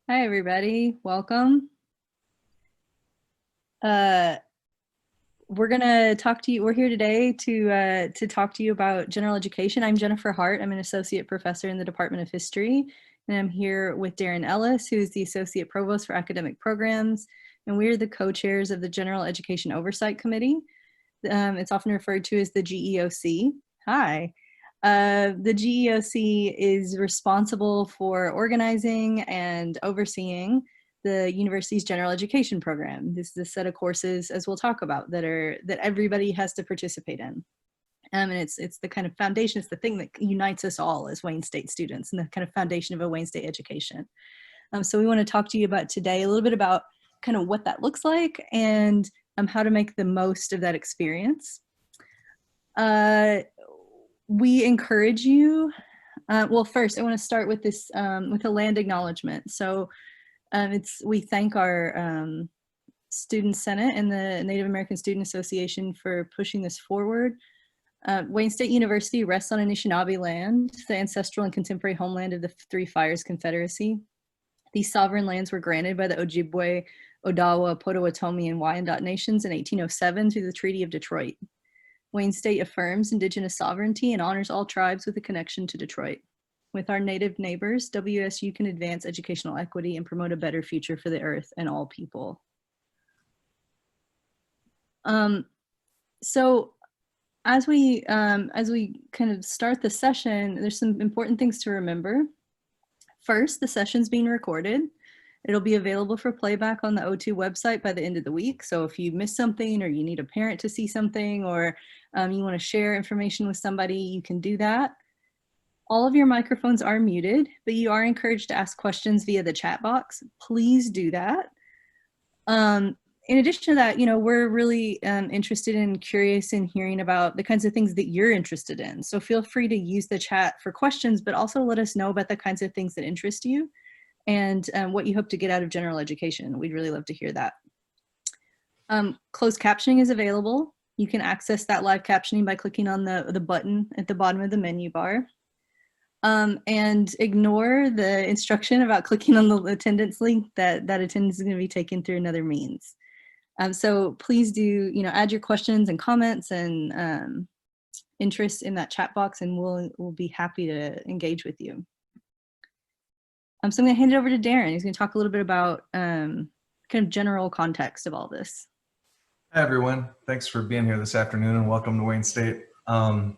Hi, everybody. Welcome. We're gonna talk to you. We're here today to talk to you about general education. I'm Jennifer Hart. I'm an associate professor in the Department of History, and I'm here with Darin Ellis, who's the associate provost for academic programs, and we're the co-chairs of the General Education Oversight Committee. It's often referred to as the GEOC. Hi. The GEOC is responsible for organizing and overseeing the university's general education program. This is a set of courses, as we'll talk about, that everybody has to participate in. And it's the kind of foundation, it's the thing that unites us all as Wayne State students and the kind of foundation of a Wayne State education. So we want to talk to you about today a little bit about kind of what that looks like and how to make the most of that experience. We encourage you. Well, first, I want to start with this with a land acknowledgement. So we thank our Student Senate and the Native American Student Association for pushing this forward. Wayne State University rests on Anishinaabe land, the ancestral and contemporary homeland of the Three Fires Confederacy. These sovereign lands were granted by the Ojibwe, Odawa, Potawatomi, and Wyandot nations in 1807 through the Treaty of Detroit. Wayne State affirms Indigenous sovereignty and honors all tribes with a connection to Detroit. With our Native neighbors, WSU can advance educational equity and promote a better future for the earth and all people. So as we kind of start the session, there's some important things to remember. First, the session's being recorded. It'll be available for playback on the O2 website by the end of the week. So if you miss something or you need a parent to see something or you want to share information with somebody, you can do that. All of your microphones are muted, but you are encouraged to ask questions via the chat box. Please do that. In addition to that, we're really interested and curious in hearing about the kinds of things that you're interested in. So feel free to use the chat for questions, but also let us know about the kinds of things that interest you and what you hope to get out of general education. We'd really love to hear that. Closed captioning is available. You can access that live captioning by clicking on the button at the bottom of the menu bar. And ignore the instruction about clicking on the attendance link. That attendance is going to be taken through another means. So please do, add your questions and comments and interest in that chat box, and we'll be happy to engage with you. So I'm going to hand it over to Darin. He's going to talk a little bit about kind of general context of all this. Hi, everyone. Thanks for being here this afternoon and welcome to Wayne State. I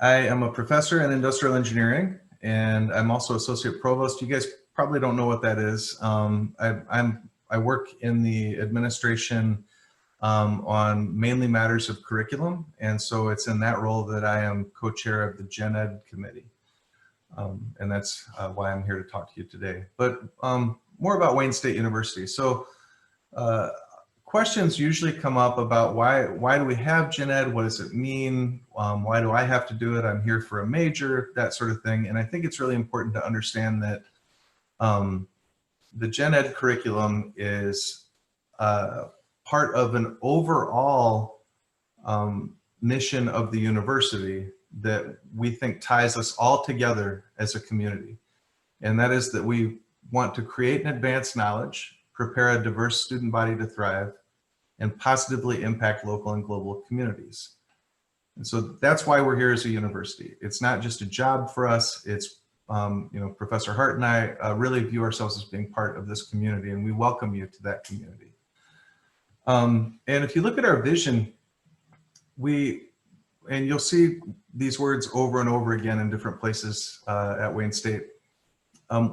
am a professor in industrial engineering and I'm also associate provost. You guys probably don't know what that is. I work in the administration on mainly matters of curriculum. And so it's in that role that I am co-chair of the Gen Ed committee. And that's why I'm here to talk to you today. But more about Wayne State University. So questions usually come up about why do we have Gen Ed? What does it mean? Why do I have to do it? I'm here for a major, that sort of thing. And I think it's really important to understand that the Gen Ed curriculum is part of an overall mission of the university that we think ties us all together as a community. And that is that we want to create and advance knowledge, prepare a diverse student body to thrive, and positively impact local and global communities. And so that's why we're here as a university. It's not just a job for us. It's, Professor Hart and I really view ourselves as being part of this community, and we welcome you to that community. And if you look at our vision, and you'll see these words over and over again in different places at Wayne State.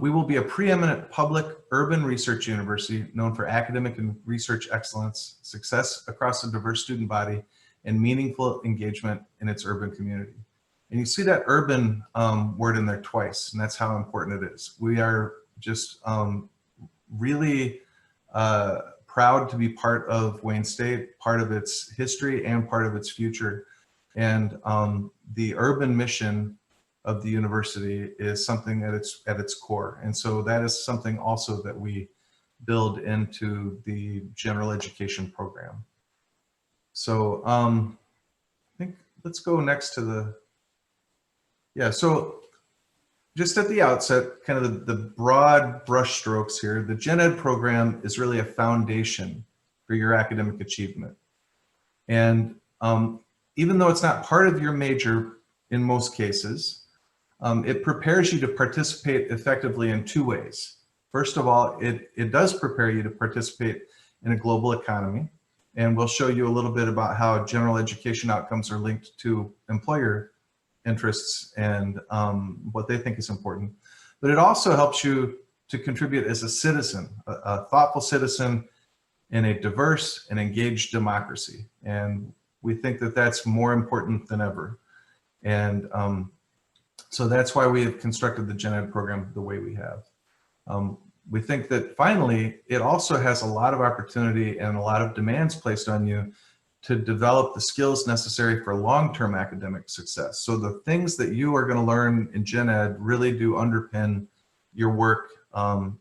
We will be a preeminent public urban research university known for academic and research excellence, success across a diverse student body, and meaningful engagement in its urban community. And you see that urban word in there twice, and that's how important it is. We are just really proud to be part of Wayne State, part of its history and part of its future. And the urban mission of the university is something at its core. And so that is something also that we build into the general education program. So I think let's go next to so just at the outset, kind of the broad brushstrokes here, the Gen Ed program is really a foundation for your academic achievement. And even though it's not part of your major in most cases, it prepares you to participate effectively in two ways. First of all, it does prepare you to participate in a global economy. And we'll show you a little bit about how general education outcomes are linked to employer interests and what they think is important. But it also helps you to contribute as a citizen, a thoughtful citizen in a diverse and engaged democracy. And we think that that's more important than ever. And so that's why we have constructed the Gen Ed program the way we have. We think that finally, it also has a lot of opportunity and a lot of demands placed on you to develop the skills necessary for long-term academic success. So the things that you are going to learn in Gen Ed really do underpin your work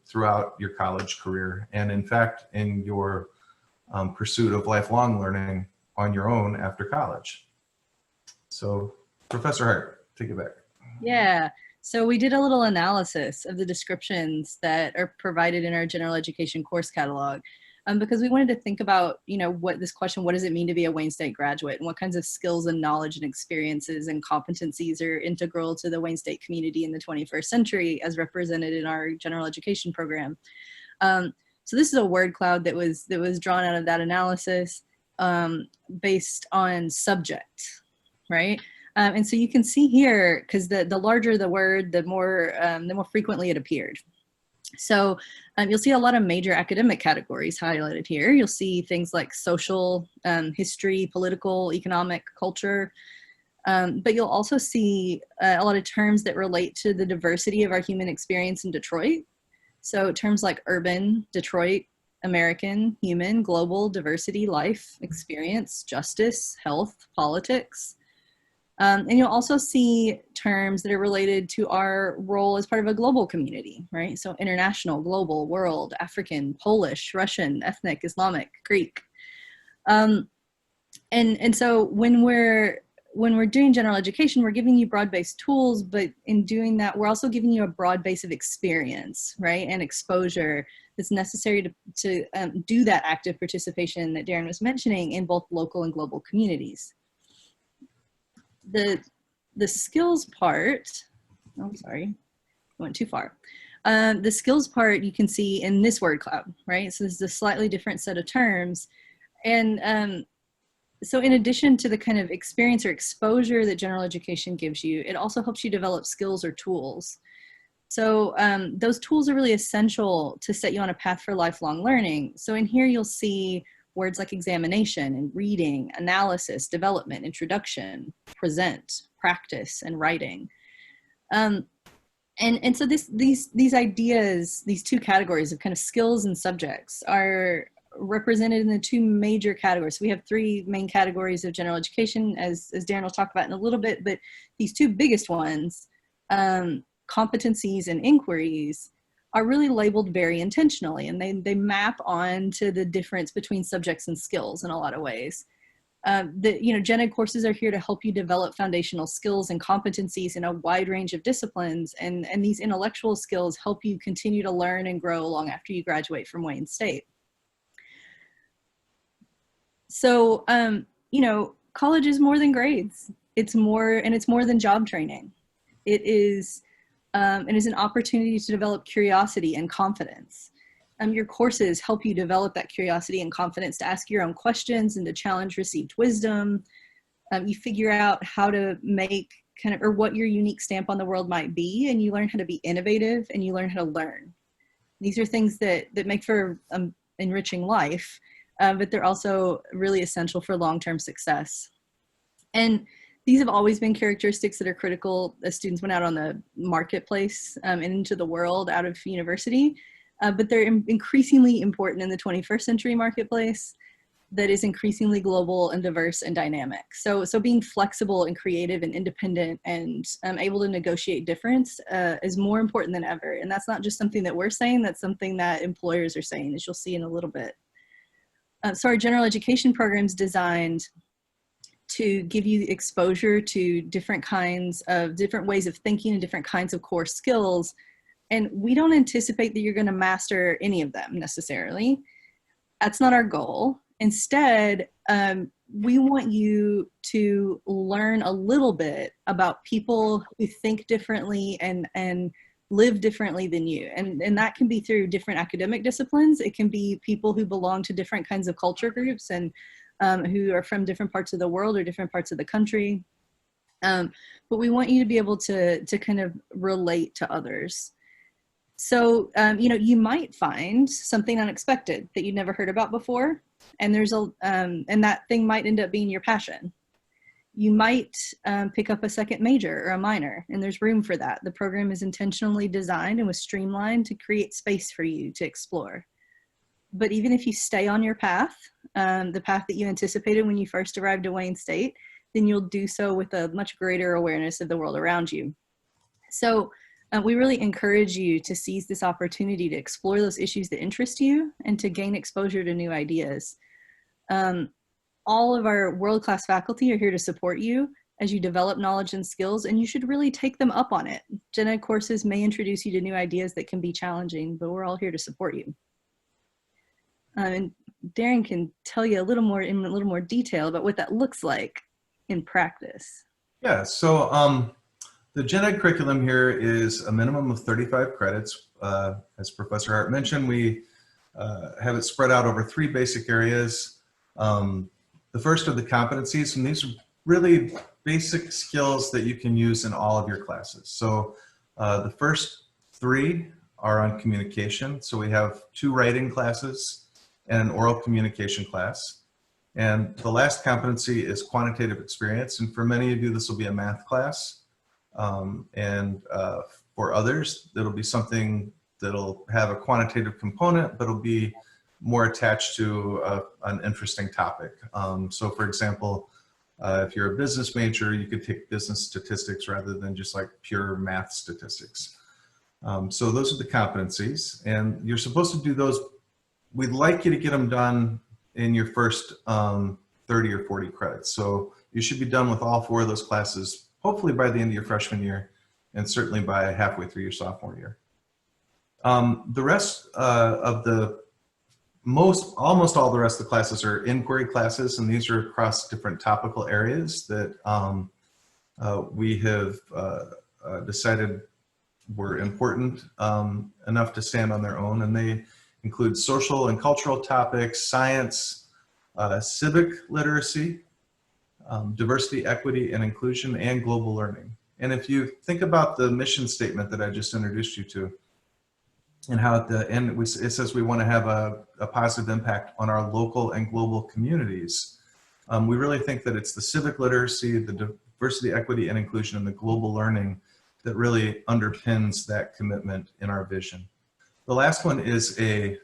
throughout your college career, and in fact, in your pursuit of lifelong learning on your own after college. So Professor Hart, take it back. Yeah. So we did a little analysis of the descriptions that are provided in our general education course catalog, because we wanted to think about, what does it mean to be a Wayne State graduate, and what kinds of skills and knowledge and experiences and competencies are integral to the Wayne State community in the 21st century as represented in our general education program. So this is a word cloud that was drawn out of that analysis based on subject, right? And so you can see here, because the larger the word, the more frequently it appeared. So you'll see a lot of major academic categories highlighted here. You'll see things like social, history, political, economic, culture. But you'll also see a lot of terms that relate to the diversity of our human experience in Detroit. So terms like urban, Detroit, American, human, global, diversity, life, experience, justice, health, politics. And you'll also see terms that are related to our role as part of a global community, right? So international, global, world, African, Polish, Russian, ethnic, Islamic, Greek. And so when we're doing general education, we're giving you broad-based tools, but in doing that, we're also giving you a broad base of experience, right? And exposure that's necessary to do that active participation that Darin was mentioning in both local and global communities. The skills part, oh, sorry, I went too far. The skills part you can see in this word cloud, right? So this is a slightly different set of terms. And so in addition to the kind of experience or exposure that general education gives you, it also helps you develop skills or tools. So those tools are really essential to set you on a path for lifelong learning. So in here you'll see words like examination and reading, analysis, development, introduction, present, practice, and writing. And so these ideas, these two categories of kind of skills and subjects are represented in the two major categories. So we have three main categories of general education, as Darin will talk about in a little bit, but these two biggest ones, competencies and inquiries, are really labeled very intentionally, and they map on to the difference between subjects and skills in a lot of ways. Gen Ed courses are here to help you develop foundational skills and competencies in a wide range of disciplines, and these intellectual skills help you continue to learn and grow long after you graduate from Wayne State. So, college is more than grades. It's more than job training. It is an opportunity to develop curiosity and confidence. Your courses help you develop that curiosity and confidence to ask your own questions and to challenge received wisdom. You figure out how to make or what your unique stamp on the world might be, and you learn how to be innovative, and you learn how to learn. These are things that make for enriching life, but they're also really essential for long-term success. And these have always been characteristics that are critical as students went out on the marketplace and into the world out of university, but they're increasingly important in the 21st century marketplace that is increasingly global and diverse and dynamic. So being flexible and creative and independent and able to negotiate difference is more important than ever. And that's not just something that we're saying, that's something that employers are saying, as you'll see in a little bit. So our general education program's designed to give you exposure to different ways of thinking and different kinds of core skills. And we don't anticipate that you're going to master any of them necessarily. That's not our goal. Instead, we want you to learn a little bit about people who think differently and live differently than you. And that can be through different academic disciplines. It can be people who belong to different kinds of culture groups and who are from different parts of the world or different parts of the country. But we want you to be able to kind of relate to others. So, you might find something unexpected that you'd never heard about before. And and that thing might end up being your passion. You might pick up a second major or a minor, and there's room for that. The program is intentionally designed and was streamlined to create space for you to explore. But even if you stay on your path, the path that you anticipated when you first arrived to Wayne State, then you'll do so with a much greater awareness of the world around you. So we really encourage you to seize this opportunity to explore those issues that interest you and to gain exposure to new ideas. All of our world-class faculty are here to support you as you develop knowledge and skills, and you should really take them up on it. Gen Ed courses may introduce you to new ideas that can be challenging, but we're all here to support you. And Darin can tell you in a little more detail about what that looks like in practice. Yeah, so the Gen Ed curriculum here is a minimum of 35 credits. As Professor Hart mentioned, we have it spread out over 3 basic areas. The first are the competencies, and these are really basic skills that you can use in all of your classes. So the first 3 are on communication. So we have 2 writing classes and an oral communication class. And the last competency is quantitative experience. And for many of you, this will be a math class. For others, it'll be something that'll have a quantitative component, but it'll be more attached to an interesting topic. So for example, if you're a business major, you could take business statistics rather than just like pure math statistics. So those are the competencies, and you're supposed to do those. We'd like you to get them done in your first 30 or 40 credits. So you should be done with all 4 of those classes, hopefully by the end of your freshman year, and certainly by halfway through your sophomore year. The rest of almost all the rest of the classes are inquiry classes, and these are across different topical areas that we have decided were important enough to stand on their own, and they include social and cultural topics, science, civic literacy, diversity, equity, and inclusion, and global learning. And if you think about the mission statement that I just introduced you to, and how at the end it says we want to have a positive impact on our local and global communities, we really think that it's the civic literacy, the diversity, equity, and inclusion, and the global learning that really underpins that commitment in our vision. The last one is a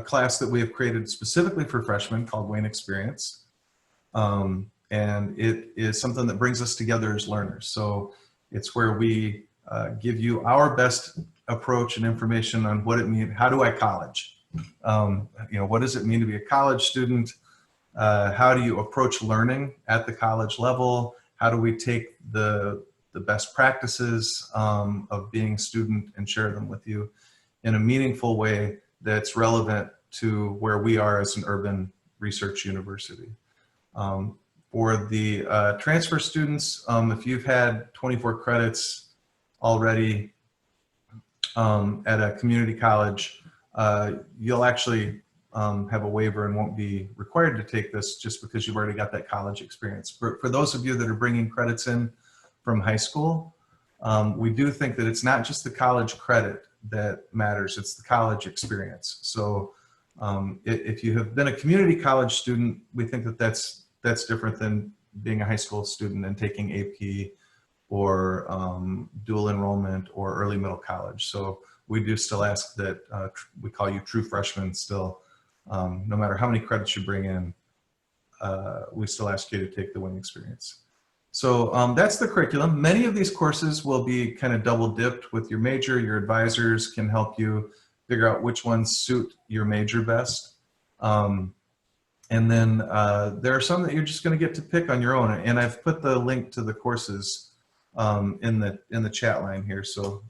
class that we have created specifically for freshmen called Wayne Experience. And it is something that brings us together as learners. So it's where we give you our best approach and information on what it means. How do I college? What does it mean to be a college student? How do you approach learning at the college level? How do we take the best practices of being a student and share them with you in a meaningful way that's relevant to where we are as an urban research university. For the transfer students, if you've had 24 credits already at a community college, you'll actually have a waiver and won't be required to take this just because you've already got that college experience. For those of you that are bringing credits in from high school, we do think that it's not just the college credit that matters, it's the college experience. So if you have been a community college student, we think that that's different than being a high school student and taking AP or dual enrollment or early middle college. So we do still ask that we call you true freshmen still. No matter how many credits you bring in, we still ask you to take the Wayne Experience. So that's the curriculum. Many of these courses will be kind of double dipped with your major. Your advisors can help you figure out which ones suit your major best. And then there are some that you're just going to get to pick on your own. And I've put the link to the courses in the chat line here. So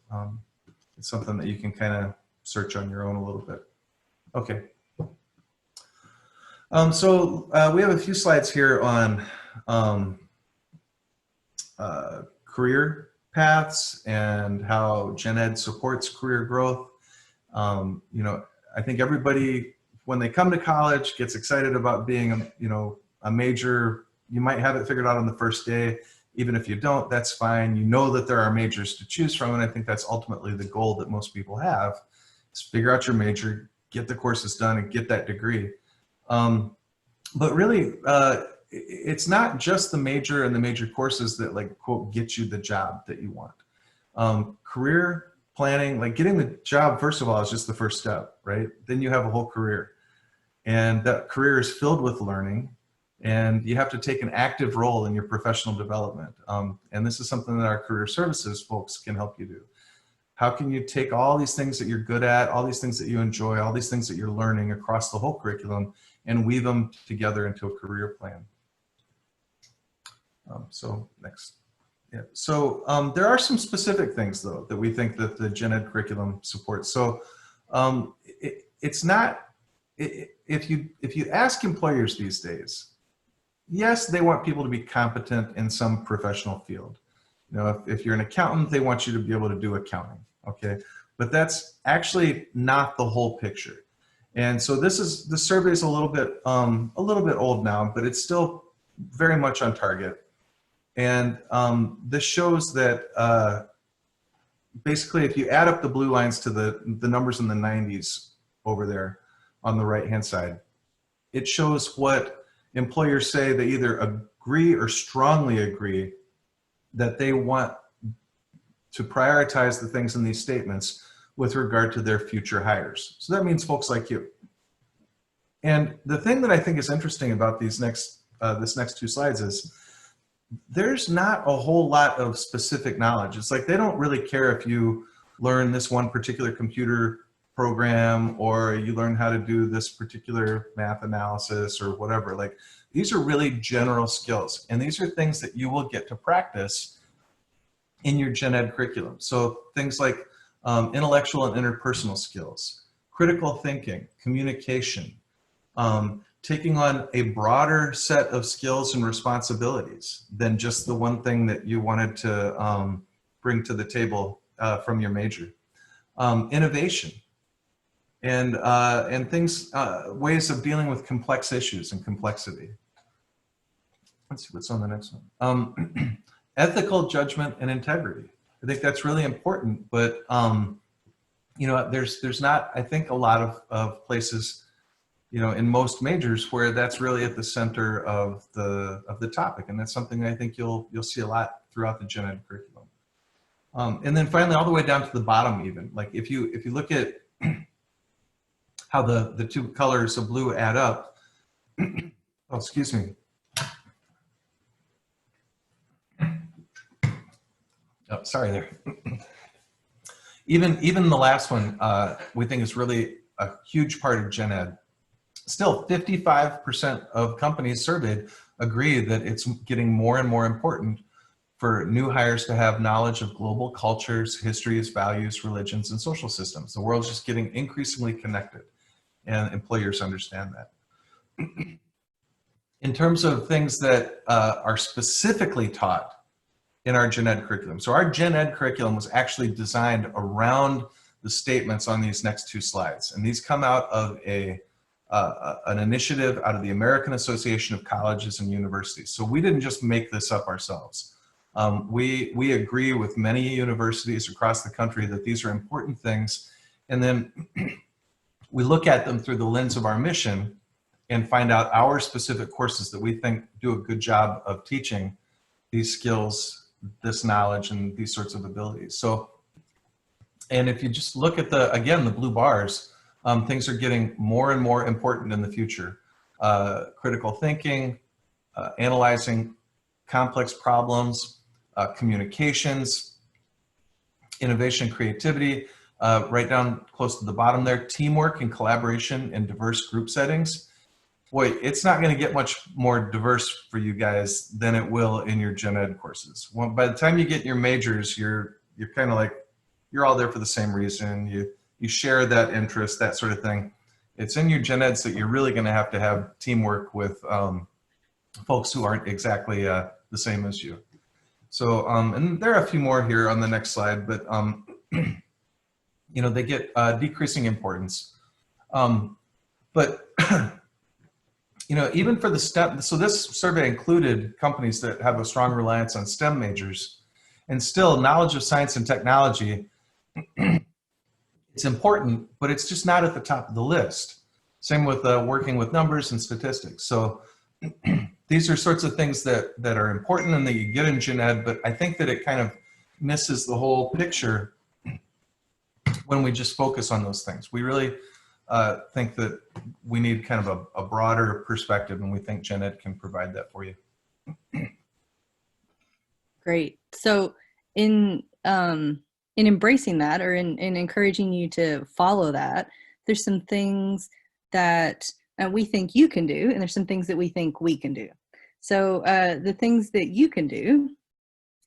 it's something that you can kind of search on your own a little bit. Okay. So we have a few slides here on career paths and how gen ed supports career growth. You know, I think everybody, when they come to college, gets excited about being, you know, a major. You might have it figured out on the first day. Even if you don't, that's fine. You know that there are majors to choose from, and I think that's ultimately the goal that most people have, is figure out your major, get the courses done, and get that degree. But really, it's not just the major and the major courses that, like, quote, get you the job that you want. Career planning, like getting the job, first of all, is just the first step, right? Then you have a whole career. And that career is filled with learning, and you have to take an active role in your professional development. And this is something that our career services folks can help you do. How can you take all these things that you're good at, all these things that you enjoy, all these things that you're learning across the whole curriculum, and weave them together into a career plan? So next. Yeah. So there are some specific things, though, that we think that the gen ed curriculum supports. So it's not, if you ask employers these days, yes, they want people to be competent in some professional field. You know, if you're an accountant, they want you to be able to do accounting, okay? But that's actually not the whole picture. And so the survey is a little bit old now, but it's still very much on target. And this shows that basically, if you add up the blue lines to the numbers in the 90s over there on the right-hand side, it shows what employers say they either agree or strongly agree that they want to prioritize the things in these statements with regard to their future hires. So that means folks like you. And the thing that I think is interesting about these this next two slides is there's not a whole lot of specific knowledge. It's like they don't really care if you learn this one particular computer program or you learn how to do this particular math analysis or whatever. Like, these are really general skills, and these are things that you will get to practice in your gen ed curriculum. So things like intellectual and interpersonal skills, critical thinking, communication, taking on a broader set of skills and responsibilities than just the one thing that you wanted to bring to the table from your major. Innovation and things, ways of dealing with complex issues and complexity. Let's see what's on the next one. Ethical judgment and integrity. I think that's really important, but you know, there's not, I think, a lot of places, you know, in most majors where that's really at the center of the topic, and that's something I think you'll see a lot throughout the gen ed curriculum. And then finally, all the way down to the bottom, even like if you look at how the two colors of blue add up. Oh, excuse me. Oh, sorry there. Even the last one, we think is really a huge part of gen ed. Still, 55% of companies surveyed agree that it's getting more and more important for new hires to have knowledge of global cultures, histories, values, religions, and social systems. The world's just getting increasingly connected, and employers understand that. In terms of things that are specifically taught in our gen ed curriculum. So our gen ed curriculum was actually designed around the statements on these next two slides. And these come out of an initiative out of the American Association of Colleges and Universities. So we didn't just make this up ourselves. We agree with many universities across the country that these are important things. And then we look at them through the lens of our mission and find out our specific courses that we think do a good job of teaching these skills, this knowledge, and these sorts of abilities. So, and if you just look at again, the blue bars, things are getting more and more important in the future. Critical thinking, analyzing complex problems, communications, innovation, creativity, right down close to the bottom there, teamwork and collaboration in diverse group settings. boy, it's not going to get much more diverse for you guys than it will in your gen ed courses. Well, by the time you get your majors, you're kind of like, you're all there for the same reason. You share that interest, that sort of thing. It's in your gen eds that you're really going to have teamwork with folks who aren't exactly the same as you. So, and there are a few more here on the next slide, but you know, they get decreasing importance. But you know, even for the STEM, so this survey included companies that have a strong reliance on STEM majors, and still knowledge of science and technology, it's important, but it's just not at the top of the list. Same with working with numbers and statistics. So these are sorts of things that are important and that you get in gen ed, but I think that it kind of misses the whole picture when we just focus on those things. We really think that we need kind of a broader perspective, and we think gen ed can provide that for you. Great. So in embracing that, or in encouraging you to follow that, there's some things that we think you can do, and there's some things that we think we can do. So the things that you can do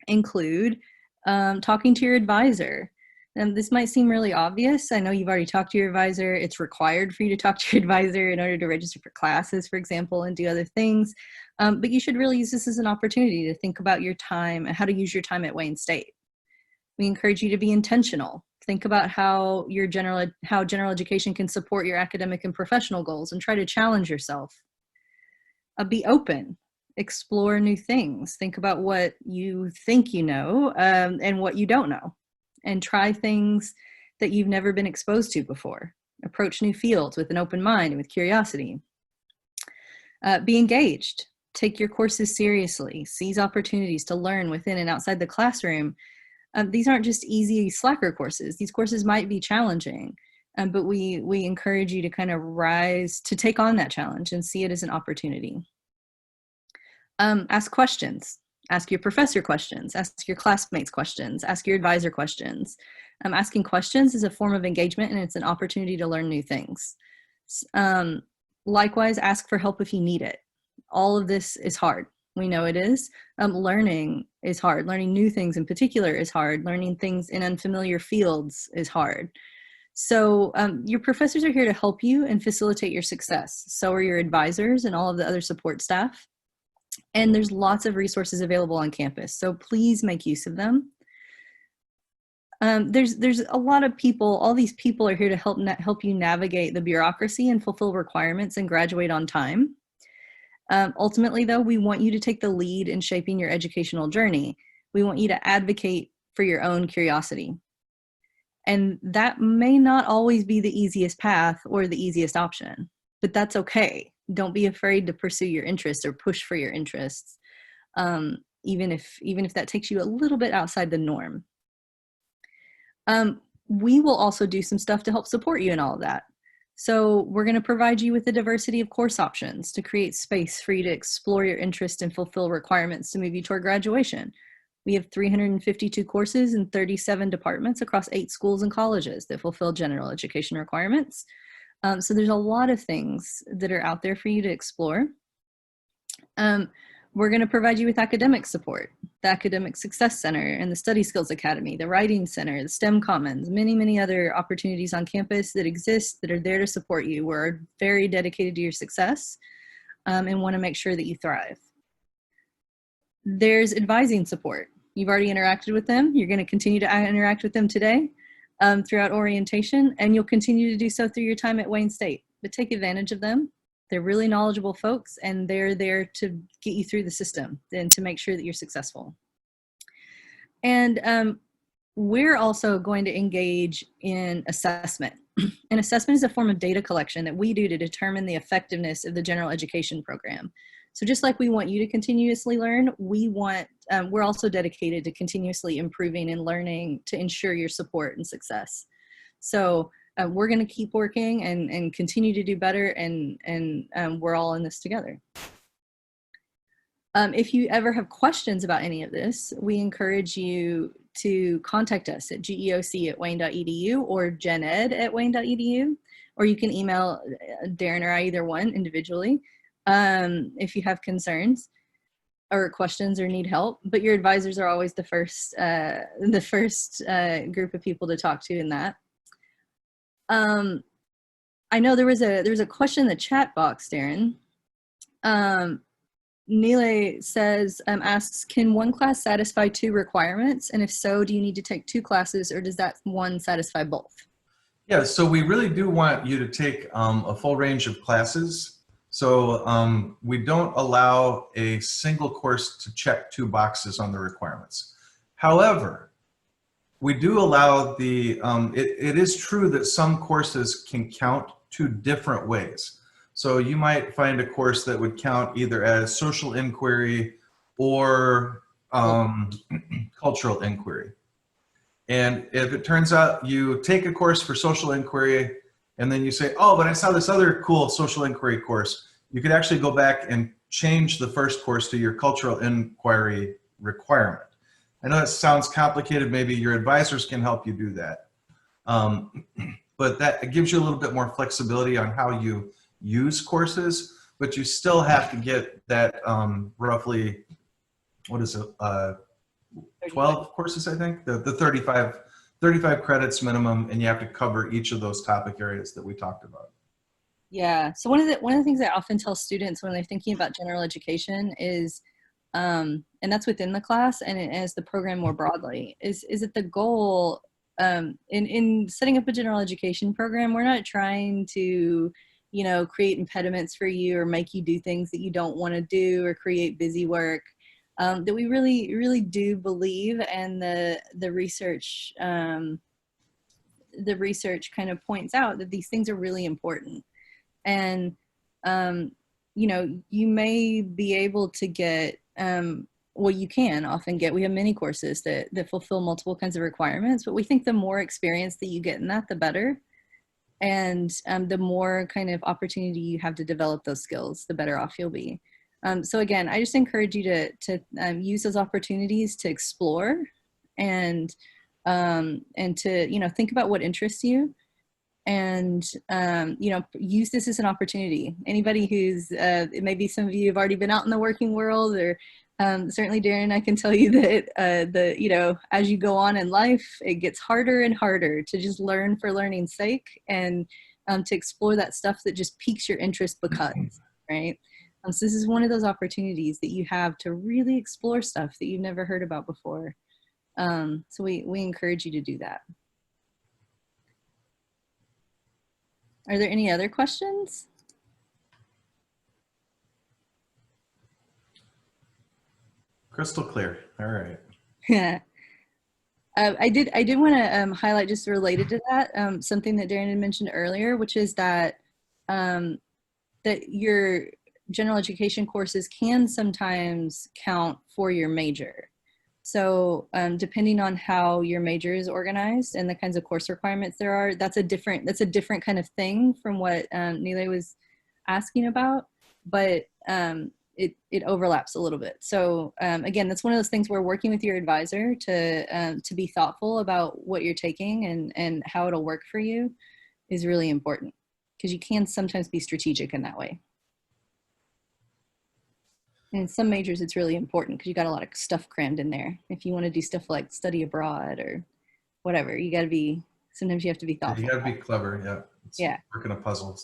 include talking to your advisor. And this might seem really obvious. I know you've already talked to your advisor. It's required for you to talk to your advisor in order to register for classes, for example, and do other things. But you should really use this as an opportunity to think about your time and how to use your time at Wayne State. We encourage you to be intentional. Think about how general education can support your academic and professional goals, and try to challenge yourself. Be open. Explore new things. Think about what you think you know and what you don't know, and try things that you've never been exposed to before. Approach new fields with an open mind and with curiosity. Be engaged. Take your courses seriously. Seize opportunities to learn within and outside the classroom. These aren't just easy slacker courses. These courses might be challenging, but we encourage you to kind of rise to take on that challenge and see it as an opportunity. Ask questions. Ask your professor questions. Ask your classmates questions. Ask your advisor questions. Asking questions is a form of engagement, and it's an opportunity to learn new things. Likewise, ask for help if you need it. All of this is hard. We know it is. Learning is hard. Learning new things in particular is hard. Learning things in unfamiliar fields is hard. So your professors are here to help you and facilitate your success. So are your advisors and all of the other support staff. And there's lots of resources available on campus, so please make use of them. There's a lot of people. All these people are here to help you navigate the bureaucracy and fulfill requirements and graduate on time. Ultimately, though, we want you to take the lead in shaping your educational journey. We want you to advocate for your own curiosity. And that may not always be the easiest path or the easiest option, but that's okay. Don't be afraid to pursue your interests or push for your interests, even if that takes you a little bit outside the norm. We will also do some stuff to help support you in all of that. So we're going to provide you with a diversity of course options to create space for you to explore your interest and fulfill requirements to move you toward graduation. We have 352 courses in 37 departments across 8 schools and colleges that fulfill general education requirements. So there's a lot of things that are out there for you to explore. We're going to provide you with academic support, the Academic Success Center and the Study Skills Academy, the Writing Center, the STEM Commons, many other opportunities on campus that exist that are there to support you. We're very dedicated to your success and want to make sure that you thrive. There's advising support. You've already interacted with them. You're going to continue to interact with them today. Throughout orientation, and you'll continue to do so through your time at Wayne State. But take advantage of them. They're really knowledgeable folks, and they're there to get you through the system and to make sure that you're successful. And we're also going to engage in assessment. And assessment is a form of data collection that we do to determine the effectiveness of the general education program. So just like we want you to continuously learn, we're also dedicated to continuously improving and learning to ensure your support and success. So we're going to keep working and continue to do better, and we're all in this together. If you ever have questions about any of this, we encourage you to contact us at geoc@wayne.edu or gened@wayne.edu, or you can email Darin or I, either one, individually, if you have concerns or questions or need help. But your advisors are always the first group of people to talk to in that. I know there was a question in the chat box, Darin. Nile says, asks, can one class satisfy 2 requirements? And if so, do you need to take 2 classes, or does that one satisfy both? Yeah, so we really do want you to take a full range of classes. So we don't allow a single course to check 2 boxes on the requirements. However, we do allow the, it is true that some courses can count 2 different ways. So you might find a course that would count either as social inquiry or cultural inquiry. And if it turns out you take a course for social inquiry and then you say, oh, but I saw this other cool social inquiry course, you could actually go back and change the first course to your cultural inquiry requirement. I know that sounds complicated. Maybe your advisors can help you do that. But that gives you a little bit more flexibility on how you use courses, but you still have to get that roughly, what is it, 12 courses, I think, the 35 credits minimum, and you have to cover each of those topic areas that we talked about. Yeah, so one of the things I often tell students when they're thinking about general education is, and that's within the class and as the program more broadly, is that the goal in setting up a general education program, we're not trying to, you know, create impediments for you or make you do things that you don't want to do or create busy work. That we really do believe, and the research kind of points out that these things are really important. And you know, you may be able to get well, you can often get, we have many courses that fulfill multiple kinds of requirements, but we think the more experience that you get in that, the better. And the more kind of opportunity you have to develop those skills, the better off you'll be. So again, I just encourage you to use those opportunities to explore and to, you know, think about what interests you, and you know, use this as an opportunity. Anybody who's maybe some of you have already been out in the working world, or certainly Darin, I can tell you that you know, as you go on in life, it gets harder and harder to just learn for learning's sake, and to explore that stuff that just piques your interest because, right? So this is one of those opportunities that you have to really explore stuff that you've never heard about before. So we encourage you to do that. Are there any other questions? Crystal clear. All right. Yeah. I did want to highlight, just related to that, something that Darin had mentioned earlier, which is that that your general education courses can sometimes count for your major. So depending on how your major is organized and the kinds of course requirements there are, that's a different kind of thing from what Nile was asking about, but it overlaps a little bit. So again, that's one of those things where working with your advisor to be thoughtful about what you're taking and how it'll work for you is really important, because you can sometimes be strategic in that way. In some majors, it's really important because you got a lot of stuff crammed in there. If you want to do stuff like study abroad or whatever, you got to be, sometimes you have to be thoughtful. Yeah, you got to be clever. Yeah. Yeah. Working a puzzle.